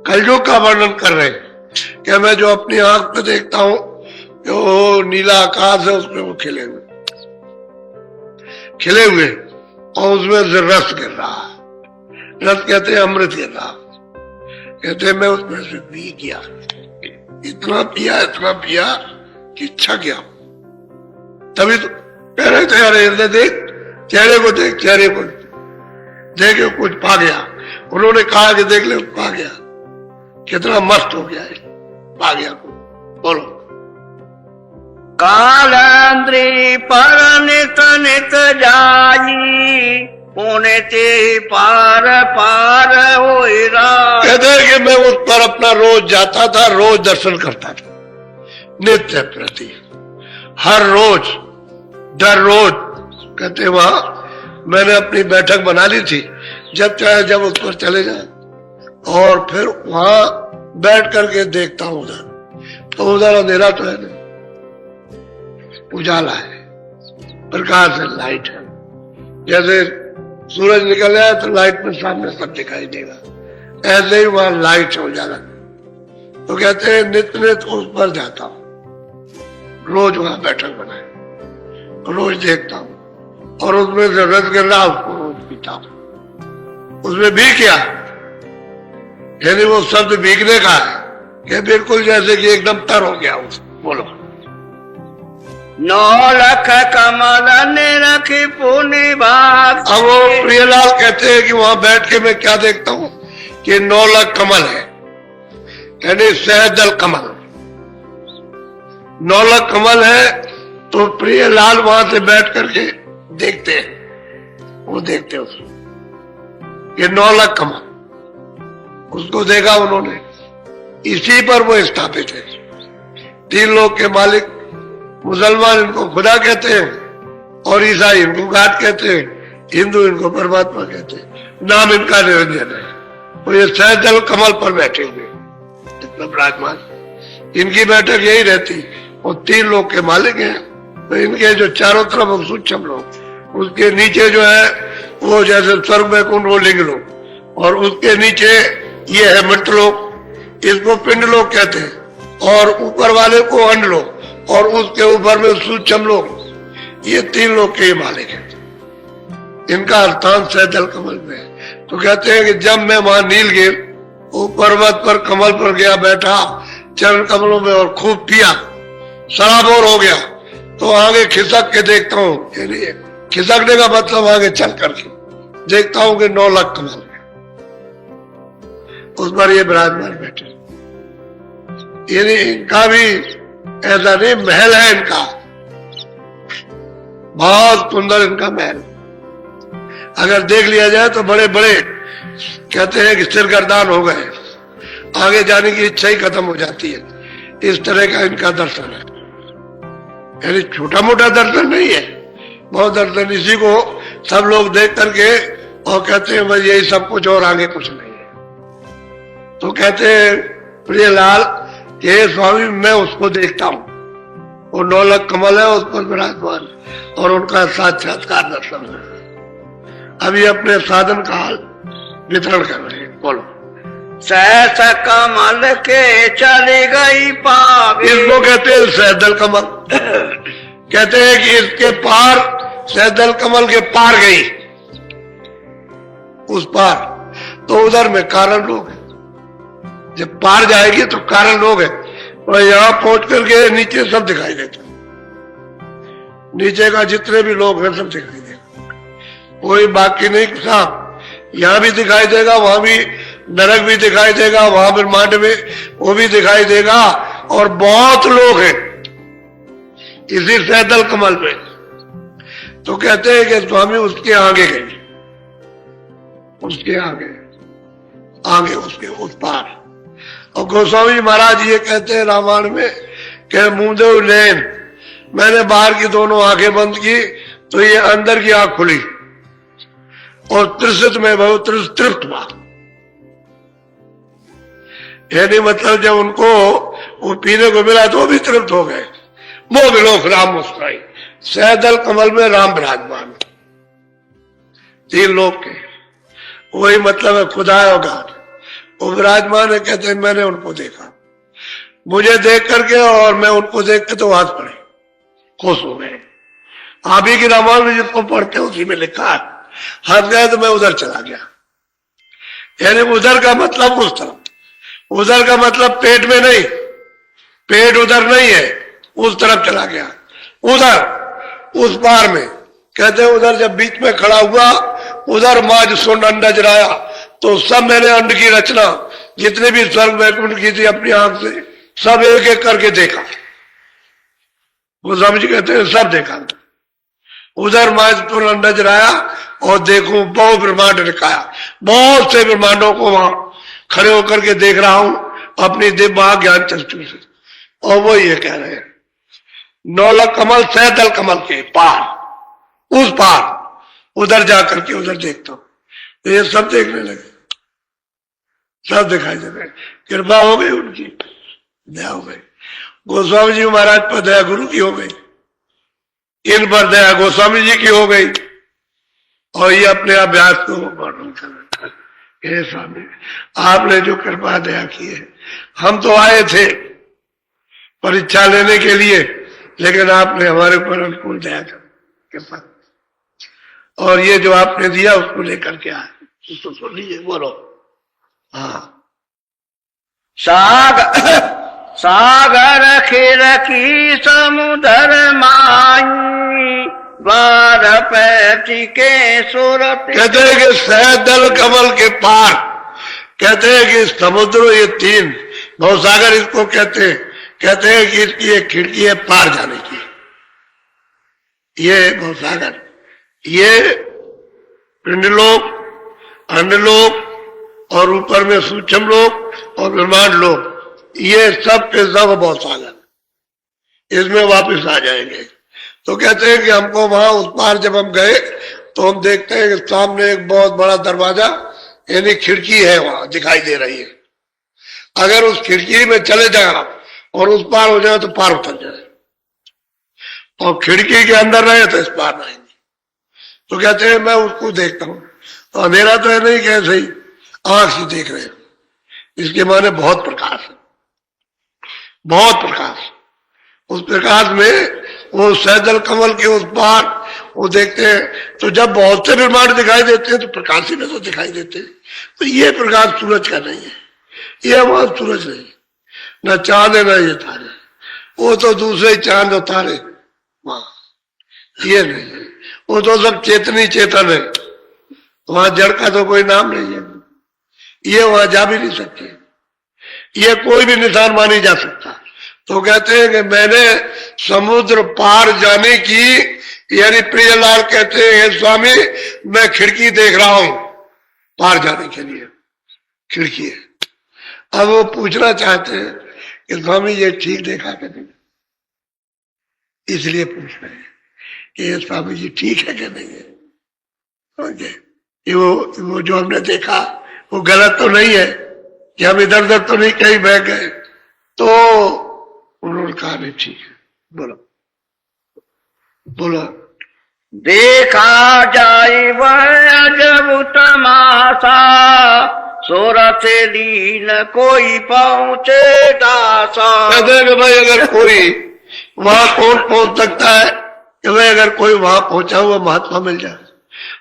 कलयुग का वर्णन कर रहे हैं कि मैं जो अपनी आंख पे देखता हूं कि वो नीला आकाश है, उसमें वो खिले हुए और उसमें से रस गिर रहा है। रस कहते हैं अमृत गिर रहा, कहते हैं मैं उसमें से पी गया, इतना पिया कि छक गया। तभी तो कह रहे थे अरे हृदय देख, चेहरे को देख कुछ पा गया। उन्होंने कहा कि देख ले पा गया, कितना मस्त हो गया है, पा गया को। बोलो। कालांद्री पर नित नित जाई, पुण्य ते पार पार होई राय। कहते हैं कि मैं उस पर अपना रोज जाता था, रोज दर्शन करता था, नित्य प्रति, हर रोज दर रोज। कहते वहां मैंने अपनी बैठक बना ली थी, जब चाहे जब उस पर चले जाए, और फिर वहां बैठ करके देखता हूं उधर, तो उधर अंधेरा तो है नहीं, उजाला है, प्रकाश है, लाइट है। जैसे सूरज निकल जाए तो लाइट में सामने सब दिखाई देगा, ऐसे ही वहां लाइट है, उजाला। तो कहते हैं नित्य नित्य उस पर जाता हूं, रोज वहां बैठक बनाए, रोज देखता हूं, और उसमें से रस गिर रहा उसको रोज पीता हूं। उसमें भी क्या, यानी वो शब्द भीगने का है कि बिल्कुल जैसे कि एकदम तर हो गया उस। बोलो। 9 लाख कमल ने रखी पुण्य भाग। अब वो प्रियलाल कहते हैं कि वहां बैठ के मैं क्या देखता हूं कि 9 लाख कमल है, यानी सहजल कमल, 9 लाख कमल है। तो प्रियलाल वहां से बैठ करके देखते हैं, वो देखते हैं उसको, ये 9 लाख कमल, उसको देखा उन्होंने, इसी पर वो स्थापित है। 3 लोग के मालिक, मुसलमान इनको खुदा कहते हैं, और ईसाई इनको गाड कहते हैं, हिंदू इनको परमात्मा कहते हैं, नाम इनका निरंजन है। और ये सहजल कमल पर बैठे हुए विराजमान, इनकी बैठक यही रहती। और 3 लोग के मालिक हैं, तो इनके जो चारों तरफ सूक्ष्म लोग, उसके नीचे जो है वो जैसे स्वर्ग में कुंड, वो लिंग लोग, और उसके नीचे ये है मृत लोग, इसको पिंड लोग कहते हैं, और ऊपर वाले को अंड लोग, और उसके ऊपर में सूक्ष्म लोग। ये 3 लोग के मालिक हैं, इनका स्थान सहजल कमल में है। तो कहते हैं कि जब मैं वहां नीलगिरी पर्वत पर कमल पर गया, बैठा चरण कमलों में, और खूब पिया, सराबोर हो गया, तो आगे खिसक के देखता हूं, खिसकने का मतलब आगे चल करके देखता हूं कि 9 लाख कमल है, उस पर ये विराजमान बैठे। यानी इनका भी ऐसा नहीं, महल है इनका, बहुत सुंदर इनका महल। अगर देख लिया जाए तो बड़े बड़े कहते हैं कि सिरगर्दान हो गए, आगे जाने की इच्छा ही खत्म हो जाती है। इस तरह का इनका दर्शन है, यानी छोटा मोटा दर्शन नहीं है, बहुत दर्शन। इसी को सब लोग देख करके और कहते हैं बस यही सब कुछ और आगे कुछ नहीं है। तो कहते हैं प्रियलाल कि स्वामी मैं उसको देखता हूं, वो 9 लाख कमल है, उस पर विराजमान, और उनका साक्षात्कार दर्शन है। अभी अपने साधन काल वितरण कर रहे हैं। बोलो। सहस कमल के चली गई पार। इसको कहते हैं सहजल कमल, कहते हैं कि इसके पार, सहजल कमल के पार गई, उस पार, तो उधर में कारण लोग हैं। जब पार जाएगी तो कारण लोग हैं, और यहां पहुंच करके नीचे सब दिखाई देता, नीचे का जितने भी लोग हैं सब दिखाई देगा, कोई बाकी नहीं। साहब यहां भी दिखाई देगा, वहां भी नरक भी दिखाई देगा, वहां ब्रह्मांड में वो भी दिखाई देगा, और बहुत लोग हैं इसी सहजल कमल में। तो कहते हैं कि स्वामी उसके आगे गए, उसके आगे उसके उस पार। और गोस्वामी महाराज ये कहते हैं रामायण में कि मुंदेव नैन, मैंने बाहर की दोनों आंखें बंद की तो ये अंदर की आंख खुली, और त्रिसित में बहुत तृप्त हुआ। यानी मतलब जब उनको वो पीने को मिला तो वो भी तृप्त हो गए। वो विलोक राम मुस्कुराई, सहजल कमल में राम विराजमान, 3 लोग के, वही मतलब है खुदा और गाड। वो विराजमान है, कहते हैं मैंने उनको देखा, मुझे देख करके और मैं उनको देख के तो हाथ पड़े, खुश हो गए। आप ही की रामायण जिसको पढ़ते हैं उसी में लिखा है, हंस गए तो मैं उधर चला गया। यानी उधर का मतलब उस तरफ, उधर का मतलब पेट में नहीं, पेट उधर नहीं है, उस तरफ चला गया, उधर उस पार में। कहते हैं उधर जब बीच में खड़ा हुआ, उधर माज सुन अंडा जराया, तो सब मैंने अंड की रचना जितने भी स्वर्ग वैकुंठ की थी अपनी आंख से सब एक एक करके देखा। वो स्वामी जी कहते हैं सब देखा। उधर माज सुन अंडा जराया और देखो बहुत ब्रह्मांड दिखाया, बहुत से ब्रह्मांडों को वहां खड़े होकर के देख रहा हूं अपनी दिव्य ज्ञान चक्षु से। और वो ये कह रहे हैं नौलख कमल सैदल कमल के पार, उस पार उधर जाकर के उधर देखता हूं। तो ये सब देखने लगे, सब दिखाई दे रहे, कृपा हो गई उनकी, दया हो गई। गोस्वामी जी महाराज पर दया गुरु की हो गई, इन पर दया गोस्वामी जी की हो गई, और ये अपने अभ्यास को वर्णन कर रहे थे। हे स्वामी आपने जो कृपा दया की है, हम तो आए थे परीक्षा लेने के लिए, लेकिन आपने हमारे ऊपर अनुकूल दया कर कृपा, और ये जो आपने दिया उसको लेकर के आए, उसको सुन लीजिए, बोलो। हाँ, सागर खिर की समुद्र माई, बार पैठी के सूरत। कहते हैं कि सैदल कमल के पार, कहते हैं कि समुद्र, ये तीन भवसागर इसको कहते हैं कि इसकी एक खिड़की है पार जाने की, ये भवसागर, ये पिंडलोक, अन्यलोक और ऊपर में सूक्ष्म लोक और ब्रह्मांड लोक, ये सब के सब भवसागर, इसमें वापस आ जाएंगे। तो कहते हैं कि हमको वहां उस पार जब हम गए तो हम देखते हैं कि सामने एक बहुत बड़ा दरवाजा यानी खिड़की है, वहां दिखाई दे रही है। अगर उस खिड़की में चले जाए और उस पार हो जाए तो पार उतर जाए, और खिड़की के अंदर रहे तो इस पार नहीं। तो कहते हैं मैं उसको देखता हूं, तो अंधेरा तो है नहीं, कैसे ही आंख से देख रहे हैं, इसके माने बहुत प्रकाश है, बहुत प्रकाश। उस प्रकाश में वो सैदल कमल के उस पार वो देखते हैं, तो जब बहुत से ब्रह्मांड दिखाई देते हैं तो प्रकाश ही में तो दिखाई देते हैं। तो ये प्रकाश सूरज का नहीं है, ये हमारा सूरज नहीं, न चांद है न ये तारे, वो तो दूसरे चांद और तारे वहां, ये नहीं है, वो तो सब चेतनी चेतन है, वहां जड़ का तो कोई नाम नहीं है, ये वहां जा भी नहीं सकते, ये कोई भी निशान मानी जा सकता। तो कहते हैं कि मैंने समुद्र पार जाने की, यानी प्रियलाल कहते हैं स्वामी मैं खिड़की देख रहा हूं पार जाने के लिए, खिड़की है। अब वो पूछना चाहते हैं कि स्वामी ये ठीक देखा कि नहीं, इसलिए पूछ रहे हैं कि स्वामी जी ठीक है कि नहीं है, समझे कि वो जो हमने देखा वो गलत तो नहीं है, कि हम इधर उधर तो नहीं कहीं बह गए। तो उन्होंने कहा नहीं ठीक है, बोलो बोलो। देखा जाए वह अजब तमाशा, सूरत लीन कोई पहुंचे दासा। कहते हैं कि भाई अगर कोई वहां कौन पहुंच सकता है, कि भाई अगर कोई वहां पहुंचा हुआ महात्मा मिल जाए,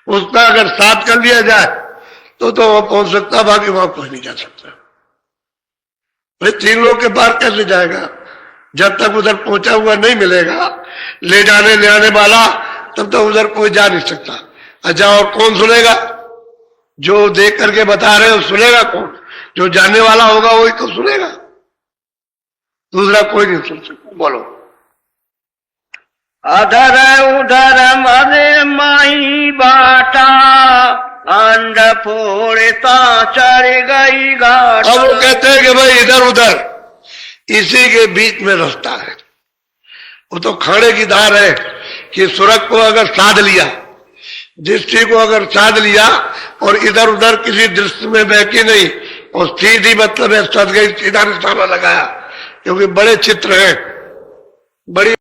उसका अगर साथ कर लिया जाए तो वहां पहुंच सकता, बाकी वहां कोई नहीं जा सकता। भाई तीन लोग के पार कैसे जाएगा, जब तक उधर पहुंचा हुआ नहीं मिलेगा ले जाने ले आने वाला, तब तक उधर कोई जा नहीं सकता। अच्छा और कौन सुनेगा, जो देख करके बता रहे हो सुनेगा कौन, जो जानने वाला होगा वही तो सुनेगा, दूसरा कोई नहीं सुन सकता। बोलो। अधर उधर मरे माई बाटा, अंड फोड़ता चढ़ गई घाट। अब वो कहते हैं कि भाई इधर उधर इसी के बीच में रास्ता है, वो तो खाने की धार है कि सुरग को अगर साध लिया, दृष्टि को अगर साध लिया और इधर उधर किसी दृष्टि में बहकी नहीं, और सीधी मतलब है सद गई, सीधा निशाना लगाया, क्योंकि बड़े चित्र हैं, बड़ी